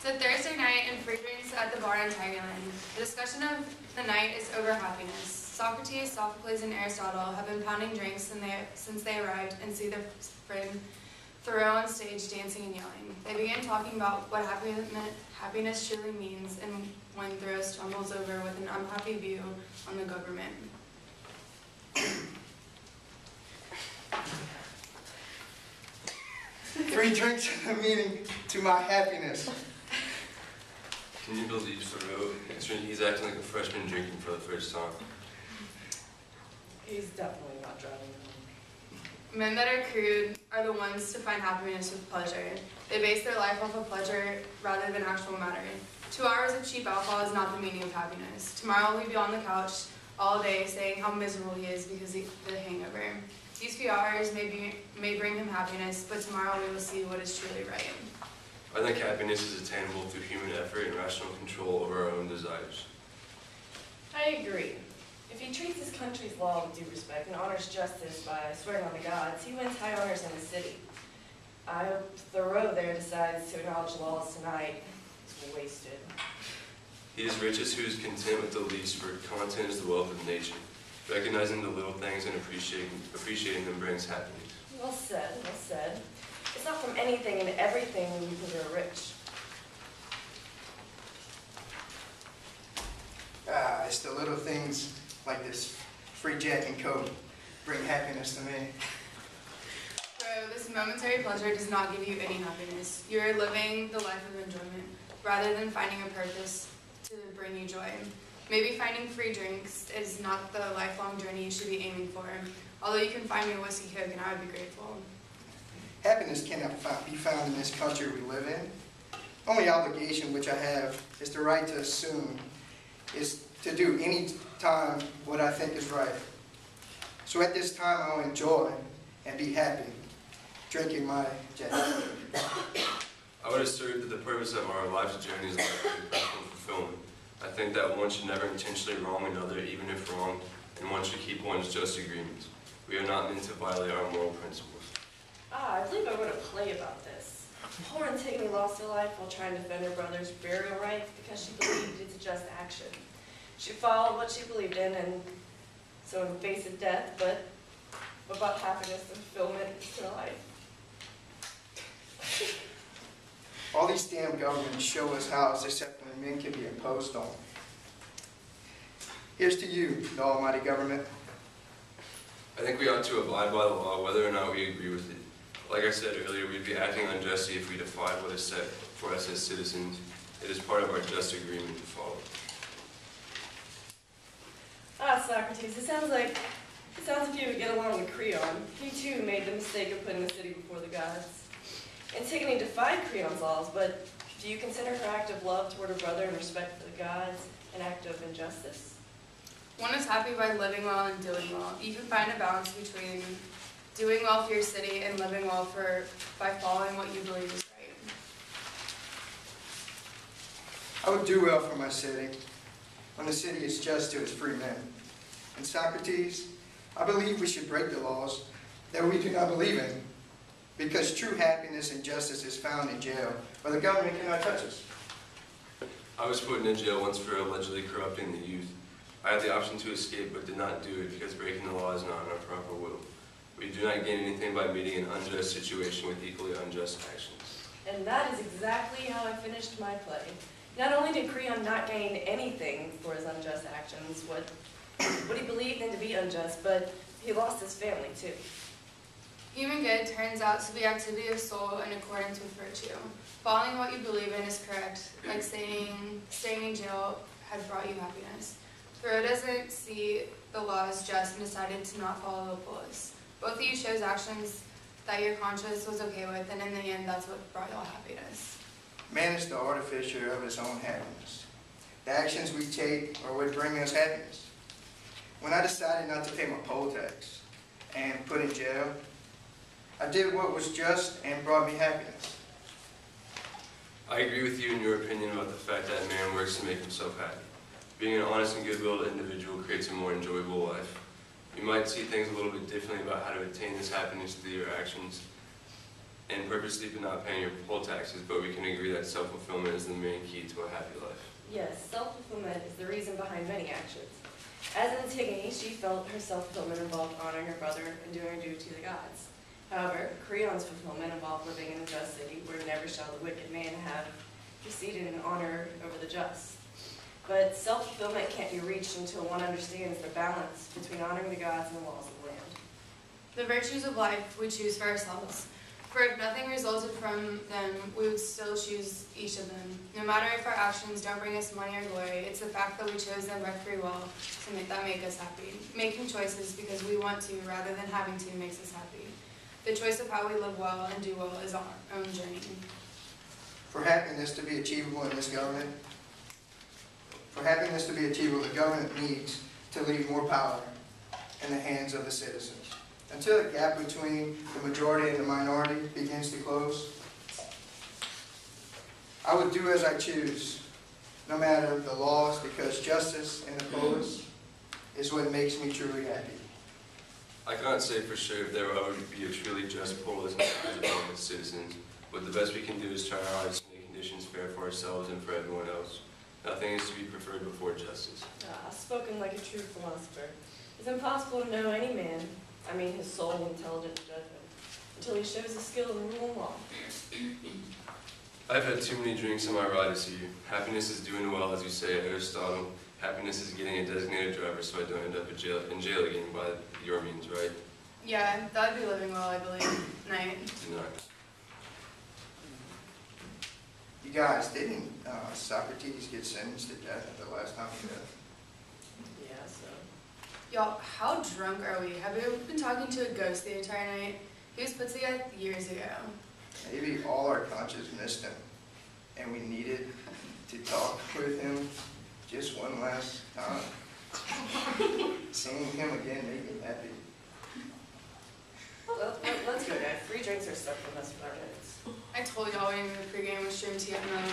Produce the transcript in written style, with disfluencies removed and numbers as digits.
It's a Thursday night and free drinks at the bar in Tigerland. The discussion of the night is over happiness. Socrates, Sophocles, and Aristotle have been pounding drinks since they arrived and see their friend Thoreau on stage dancing and yelling. They begin talking about what happiness truly means, and when Thoreau stumbles over with an unhappy view on the government. Free drinks are the meaning to my happiness. Can you believe Thoreau? He's acting like a freshman drinking for the first time. He's definitely not driving home. Men that are crude are the ones to find happiness with pleasure. They base their life off of pleasure rather than actual matter. 2 hours of cheap alcohol is not the meaning of happiness. Tomorrow he'll be on the couch all day saying how miserable he is because of the hangover. These few hours may bring him happiness, but tomorrow we will see what is truly right. I think happiness is attainable through human effort and rational control over our own desires. I agree. If he treats his country's law with due respect and honors justice by swearing on the gods, he wins high honors in the city. I hope Thoreau there decides to acknowledge laws tonight. It's wasted. He is richest who is content with the least, for content is the wealth of nature. Recognizing the little things and appreciating them brings happiness. Well said, well said. It's not from anything and everything we are rich. It's the little things like this free Jack and Coke bring happiness to me. So this momentary pleasure does not give you any happiness. You are living the life of enjoyment rather than finding a purpose to bring you joy. Maybe finding free drinks is not the lifelong journey you should be aiming for, although you can find me a whiskey Coke and I would be grateful. Happiness cannot be found in this country we live in. Only obligation which I have is the right to assume is to do any time what I think is right. So at this time I will enjoy and be happy, drinking my Jack. I would assert that the purpose of our life's journey is life and personal fulfillment. I think that one should never intentionally wrong another, even if wronged, and one should keep one's just agreements. We are not meant to violate our moral principles. I believe I wrote a play about this. Poor Antigone lost her life while trying to defend her brother's burial rights because she believed it's a just action. She followed what she believed in, and so in the face of death, but what about happiness and fulfillment in her life? All these damn governments show us how successful men can be imposed on. Here's to you, the almighty government. I think we ought to abide by the law, whether or not we agree with it. Like I said earlier, we'd be acting unjustly if we defied what is set for us as citizens. It is part of our just agreement to follow. Socrates, it sounds like you would get along with Creon. He too made the mistake of putting the city before the gods. Antigone defied Creon's laws, but do you consider her act of love toward her brother and respect for the gods an act of injustice? One is happy by living well and doing well. You can find a balance between doing well for your city and living well by following what you believe is right. I would do well for my city when the city is just to its free men. And Socrates, I believe we should break the laws that we do not believe in, because true happiness and justice is found in jail, where the government cannot touch us. I was put in jail once for allegedly corrupting the youth. I had the option to escape, but did not do it because breaking the law is not in our proper will. We do not gain anything by meeting an unjust situation with equally unjust actions. And that is exactly how I finished my play. Not only did Creon not gain anything for his unjust actions, what he believed in to be unjust, but he lost his family too. Human good turns out to be activity of soul in accordance with virtue. Following what you believe in is correct, like saying staying in jail has brought you happiness. Thoreau doesn't see the law as just and decided to not follow the police. Both of you chose actions that your conscience was okay with, and in the end, that's what brought y'all happiness. Man is the artificer of his own happiness. The actions we take are what bring us happiness. When I decided not to pay my poll tax and put in jail, I did what was just and brought me happiness. I agree with you in your opinion about the fact that man works to make himself happy. Being an honest and good-willed individual creates a more enjoyable life. You might see things a little bit differently about how to attain this happiness through your actions. and purposely for not paying your poll taxes, but we can agree that self-fulfillment is the main key to a happy life. Yes, self-fulfillment is the reason behind many actions. As Antigone, she felt her self-fulfillment involved honoring her brother and doing her duty to the gods. However, Creon's fulfillment involved living in a just city where never shall the wicked man have preceded in honor over the just. But self-fulfillment can't be reached until one understands the balance between honoring the gods and the laws of the land. The virtues of life we choose for ourselves. For if nothing resulted from them, we would still choose each of them. No matter if our actions don't bring us money or glory, it's the fact that we chose them by free will that make us happy. Making choices because we want to rather than having to makes us happy. The choice of how we live well and do well is our own journey. For happiness to be achievable in this government, the government needs to leave more power in the hands of the citizens. Until the gap between the majority and the minority begins to close, I would do as I choose, no matter the laws, because justice in the polis is what makes me truly happy. I cannot say for sure if there will ever be a truly just polis and among its citizens, but the best we can do is try our hardest to make conditions fair for ourselves and for everyone else. Nothing is to be preferred before justice. Spoken like a true philosopher. It's impossible to know any man, his soul, intelligence, judgment, until he shows his skill in rule and law. I've had too many drinks on my ride to see you. Happiness is doing well, as you say, Aristotle. Happiness is getting a designated driver so I don't end up in jail again by your means, right? Yeah, that'd be living well, I believe. Night. No. You guys, didn't Socrates get sentenced to death at the last time he lived? Yeah, so. Y'all, how drunk are we? Have we been talking to a ghost the entire night? He was put to death years ago. Maybe all our conscience missed him, and we needed to talk with him just one last time. Seeing him again made me happy. Let's go, guys. Free drinks are stuck with us for our minutes. I told y'all we didn't pregame with stream tea at 9.